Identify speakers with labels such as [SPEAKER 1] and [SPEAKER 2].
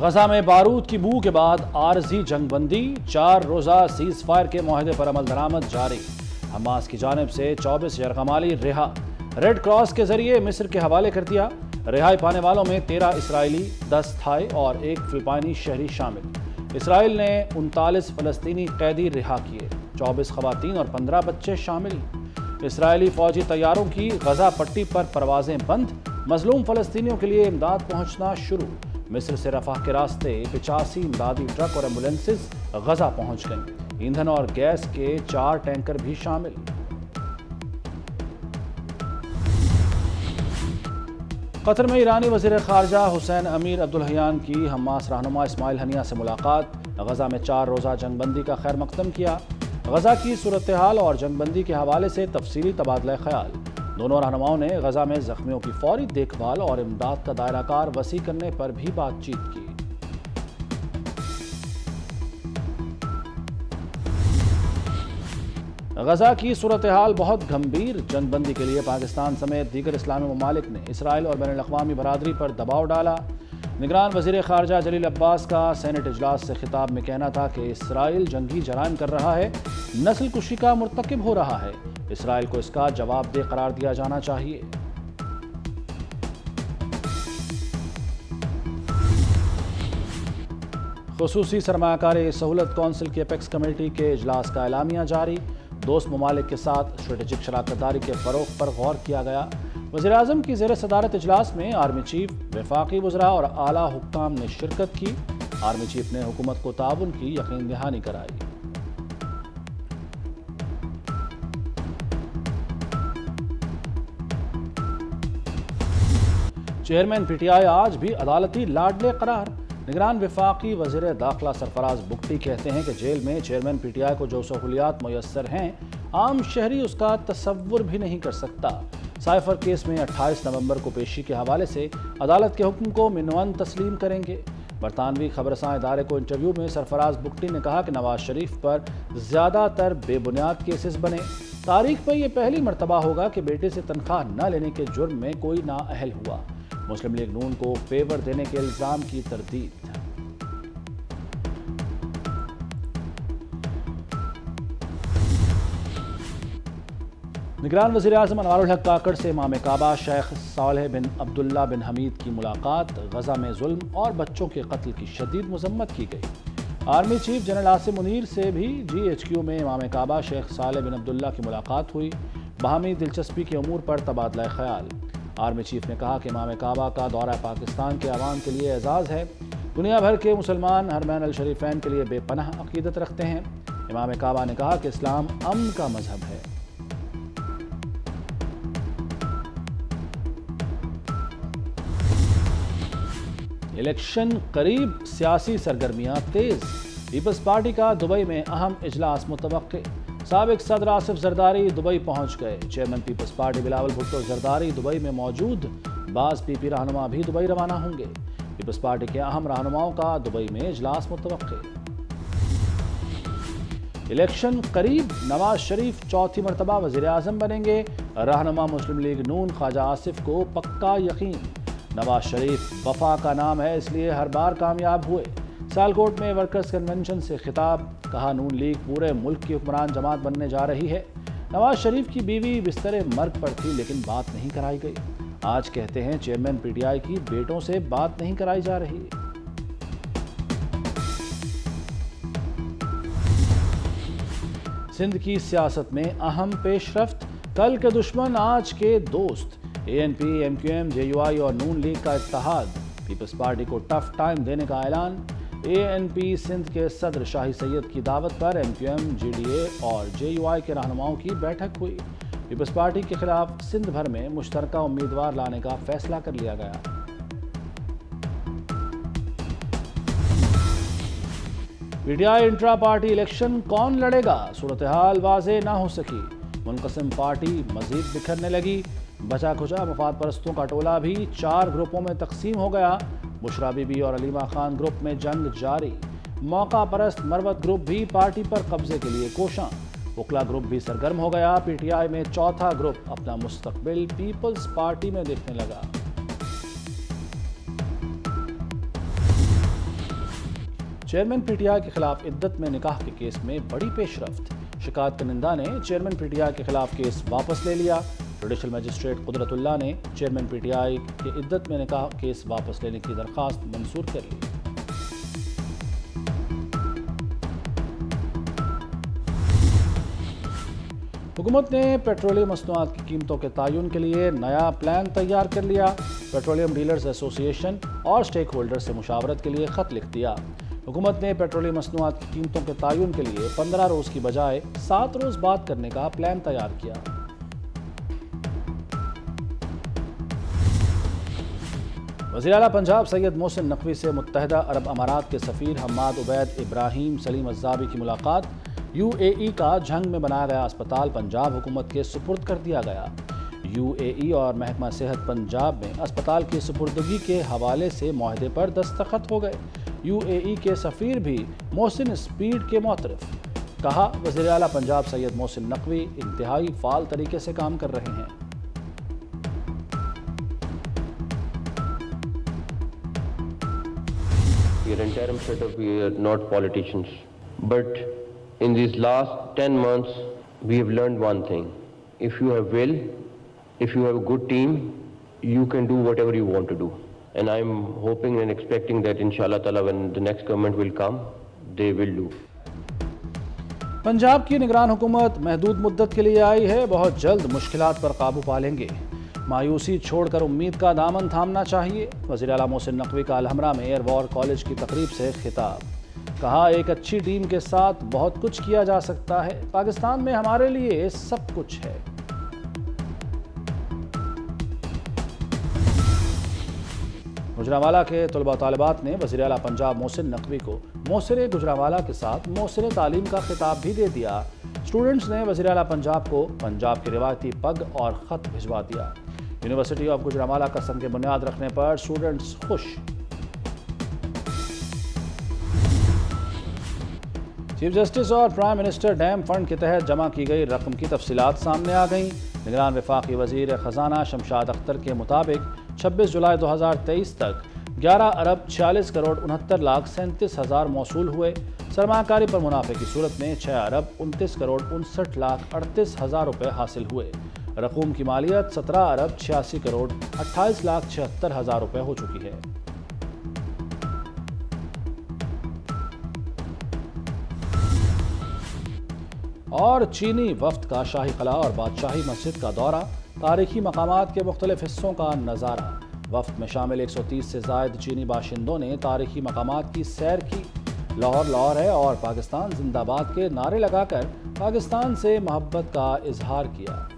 [SPEAKER 1] غزہ میں بارود کی بو کے بعد عارضی جنگ بندی، 4 روزہ سیز فائر کے معاہدے پر عمل درآمد جاری۔ حماس کی جانب سے 24 یرغمالی رہا، ریڈ کراس کے ذریعے مصر کے حوالے کر دیا۔ رہائی پانے والوں میں 13 اسرائیلی، 10 تھائی اور 1 فلپائنی شہری شامل۔ اسرائیل نے 39 فلسطینی قیدی رہا کیے، 24 خواتین اور 15 بچے شامل۔ اسرائیلی فوجی طیاروں کی غزہ پٹی پر پروازیں بند، مظلوم فلسطینیوں کے لیے امداد پہنچنا شروع۔ مصر سے رفح کے راستے 85 امدادی ٹرک اور ایمبولینسز غزہ پہنچ گئیں، ایندھن اور گیس کے 4 ٹینکر بھی شامل۔ قطر میں ایرانی وزیر خارجہ حسین امیر عبداللہیان کی حماس رہنما اسماعیل ہنیہ سے ملاقات، غزہ میں 4 روزہ جنگ بندی کا خیر مقدم کیا۔ غزہ کی صورتحال اور جنگ بندی کے حوالے سے تفصیلی تبادلہ خیال۔ دونوں رہنماؤں نے غزہ میں زخمیوں کی فوری دیکھ بھال اور امداد کا دائرہ کار وسیع کرنے پر بھی بات چیت کی۔ غزہ کی صورتحال بہت گھمبیر، جنگ بندی کے لیے پاکستان سمیت دیگر اسلامی ممالک نے اسرائیل اور بین الاقوامی برادری پر دباؤ ڈالا۔ نگران وزیر خارجہ جلیل عباس کا سینٹ اجلاس سے خطاب میں کہنا تھا کہ اسرائیل جنگی جرائم کر رہا ہے، نسل کشی کا مرتکب ہو رہا ہے، اسرائیل کو اس کا جواب دہ قرار دیا جانا چاہیے۔ خصوصی سرمایہ کاری سہولت کونسل کی اپیکس کمیٹی کے اجلاس کا اعلامیہ جاری، دوست ممالک کے ساتھ اسٹریٹجک شراکت داری کے فروغ پر غور کیا گیا۔ وزیراعظم کی زیر صدارت اجلاس میں آرمی چیف، وفاقی وزراء اور اعلیٰ حکام نے شرکت کی۔ آرمی چیف نے حکومت کو تعاون کی یقین دہانی کرائی۔ چیئرمین پی ٹی آئی آج بھی عدالتی لاڈلے قرار۔ نگران وفاقی وزیر داخلہ سرفراز بگٹی کہتے ہیں کہ جیل میں چیئرمین پی ٹی آئی کو جو سہولیات میسر ہیں، عام شہری اس کا تصور بھی نہیں کر سکتا۔ سائفر کیس میں 28 نومبر کو پیشی کے حوالے سے عدالت کے حکم کو منوان تسلیم کریں گے۔ برطانوی خبرساں ادارے کو انٹرویو میں سرفراز بگٹی نے کہا کہ نواز شریف پر زیادہ تر بے بنیاد کیسز بنے۔ تاریخ میں یہ پہلی مرتبہ ہوگا کہ بیٹے سے تنخواہ نہ لینے کے جرم میں کوئی نااہل ہوا۔ مسلم لیگ نون کو فیور دینے کے الزام کی تردید۔ نگران وزیر اعظم انوار الحق کاکڑ سے امام کعبہ شیخ صالح بن عبداللہ بن حمید کی ملاقات، غزہ میں ظلم اور بچوں کے قتل کی شدید مذمت کی گئی۔ Army chief general Asim Munir سے بھی جی ایچ کیو میں امام کعبہ شیخ صالح بن عبداللہ کی ملاقات ہوئی، باہمی دلچسپی کے امور پر تبادلہ خیال۔ آرمی چیف نے کہا کہ امام کعبہ کا دورہ پاکستان کے عوام کے لیے اعزاز ہے، دنیا بھر کے مسلمان حرمین الشریفین کے لیے بے پناہ عقیدت رکھتے ہیں۔ امام کعبہ نے کہا کہ اسلام امن کا مذہب ہے۔ الیکشن قریب، سیاسی سرگرمیاں تیز، پیپلز پارٹی کا دبئی میں اہم اجلاس متوقع۔ سابق صدر آصف زرداری دبئی پہنچ گئے، چیئرمین پیپلز پارٹی بلاول بھٹو زرداری دبئی میں موجود، بعض پی پی رہنما بھی دبئی روانہ ہوں گے۔ پیپلز پارٹی کے اہم رہنماؤں کا دبئی میں اجلاس متوقع۔ الیکشن قریب، نواز شریف چوتھی مرتبہ وزیر اعظم بنیں گے، رہنما مسلم لیگ نون خواجہ آصف کو پکا یقین۔ نواز شریف وفا کا نام ہے، اس لیے ہر بار کامیاب ہوئے۔ سیالکوٹ میں ورکرز کنونشن سے خطاب، کہا نون لیگ پورے ملک کی حکمران جماعت بننے جا رہی ہے۔ نواز شریف کی بیوی بستر مرگ پر تھی لیکن بات نہیں کرائی گئی۔ آج کہتے ہیں چیئرمین پی ٹی آئی کی بیٹوں سے بات نہیں کرائی جا رہی۔ سندھ کی سیاست میں اہم پیش رفت، کل کے دشمن آج کے دوست، A N P, M Q M, J U I اور نون لیگ کا اتحاد، پیپلز پارٹی کو ٹف ٹائم دینے کا اعلان۔ اے این پی سندھ کے صدر شاہی سید کی دعوت پر M Q M, G D A اور جے یو آئی کے رہنماؤں کی بیٹھک ہوئی۔ پیپلز پارٹی کے خلاف سندھ بھر میں مشترکہ امیدوار لانے کا فیصلہ کر لیا گیا۔ P T I intra party election کون لڑے گا، صورتحال واضح نہ ہو سکی، منقسم پارٹی مزید بکھرنے لگی، بچا کھچا مفاد پرستوں کا ٹولہ بھی 4 گروپوں میں تقسیم ہو گیا، بشرا بی بی اور علیمہ خان گروپ میں جنگ جاری، موقع پرست مروت گروپ بھی پارٹی پر قبضے کے لیے کوشاں، وکلا گروپ بھی سرگرم ہو گیا۔ پی ٹی آئی میں چوتھا گروپ اپنا مستقبل پیپلز پارٹی میں دیکھنے لگا۔ چیئرمین پی ٹی آئی کے خلاف عدت میں نکاح کے کیس میں بڑی پیش رفت، شکایت کنندہ نے چیئرمین پی ٹی آئی کے خلاف کیس واپس لے لیا۔ جوڈیشل مجسٹریٹ قدرت اللہ نے چیئرمین پی ٹی آئی کے عدت میں نکاح کیس واپس لینے کی درخواست منظور کر لی۔ حکومت نے پیٹرولیم مصنوعات کی قیمتوں کے تعین کے لیے نیا پلان تیار کر لیا۔ پیٹرولیم ڈیلرز ایسوسی ایشن اور سٹیک ہولڈر سے مشاورت کے لیے خط لکھ دیا۔ حکومت نے پیٹرولیم مصنوعات کی قیمتوں کے تعین کے لیے 15 روز کی بجائے 7 روز بات کرنے کا پلان تیار کیا۔ وزیر اعلیٰ پنجاب سید محسن نقوی سے متحدہ عرب امارات کے سفیر حماد عبید ابراہیم سلیم الزابی کی ملاقات۔ یو اے ای کا جھنگ میں بنایا گیا اسپتال پنجاب حکومت کے سپرد کر دیا گیا۔ یو اے ای اور محکمہ صحت پنجاب میں اسپتال کی سپردگی کے حوالے سے معاہدے پر دستخط ہو گئے۔ یو اے ای کے سفیر بھی محسن اسپیڈ کے معترف۔ کہا، وزیر اعلیٰ پنجاب سید محسن نقوی انتہائی فعال طریقے سے کام کر رہے ہیں۔
[SPEAKER 2] We are interim set up, we are not politicians. But in these last 10 months, we have learned one thing. If you have will, if you have a good team, you can do whatever you want to do. And I'm hoping and expecting that inshallah ta'ala when the next government will come, they will do.
[SPEAKER 1] Punjab کی نگران حکومت محدود مدت کے لیے آئی ہے، بہت جلد مشکلات پر قابو پا لیں گے۔ مایوسی چھوڑ کر امید کا دامن تھامنا چاہیے۔ وزیر اعلیٰ محسن نقوی کا الحمرا میں ایئر وار کالج کی تقریب سے خطاب۔ کہا، ایک اچھی ٹیم کے ساتھ بہت کچھ کیا جا سکتا ہے۔ پاکستان میں ہمارے لیے سب کچھ ہے۔ گجرانوالہ کے طلباء طالبات نے وزیر اعلیٰ پنجاب محسن نقوی کو موثر گجرانوالہ کے ساتھ موثر تعلیم کا خطاب بھی دے دیا۔ اسٹوڈنٹس نے وزیر اعلیٰ پنجاب کو پنجاب کی روایتی پگ اور خط بھجوا دیا۔ یونیورسٹی آف گجرانوالہ کا سنگ بنیاد رکھنے پر اسٹوڈنٹس خوش۔ چیف جسٹس اور پرائم منسٹر ڈیم فنڈ کے تحت جمع کی گئی رقم کی تفصیلات سامنے آ گئیں۔ نگران وفاقی وزیر خزانہ شمشاد اختر کے مطابق 26 جولائی 2023 تک 11 ارب 46 کروڑ 69 لاکھ 37 ہزار موصول ہوئے۔ سرمایہ کاری پر منافع کی صورت میں 6 ارب 29 کروڑ 59 لاکھ 38 ہزار روپے حاصل ہوئے۔ رقوم کی مالیت 17 ارب 86 کروڑ 28 لاکھ 76 ہزار روپے ہو چکی ہے۔ اور چینی وفد کا شاہی قلعہ اور بادشاہی مسجد کا دورہ، تاریخی مقامات کے مختلف حصوں کا نظارہ۔ وفد میں شامل 130 سے زائد چینی باشندوں نے تاریخی مقامات کی سیر کی۔ لاہور لاہور ہے اور پاکستان زندہ باد کے نعرے لگا کر پاکستان سے محبت کا اظہار کیا۔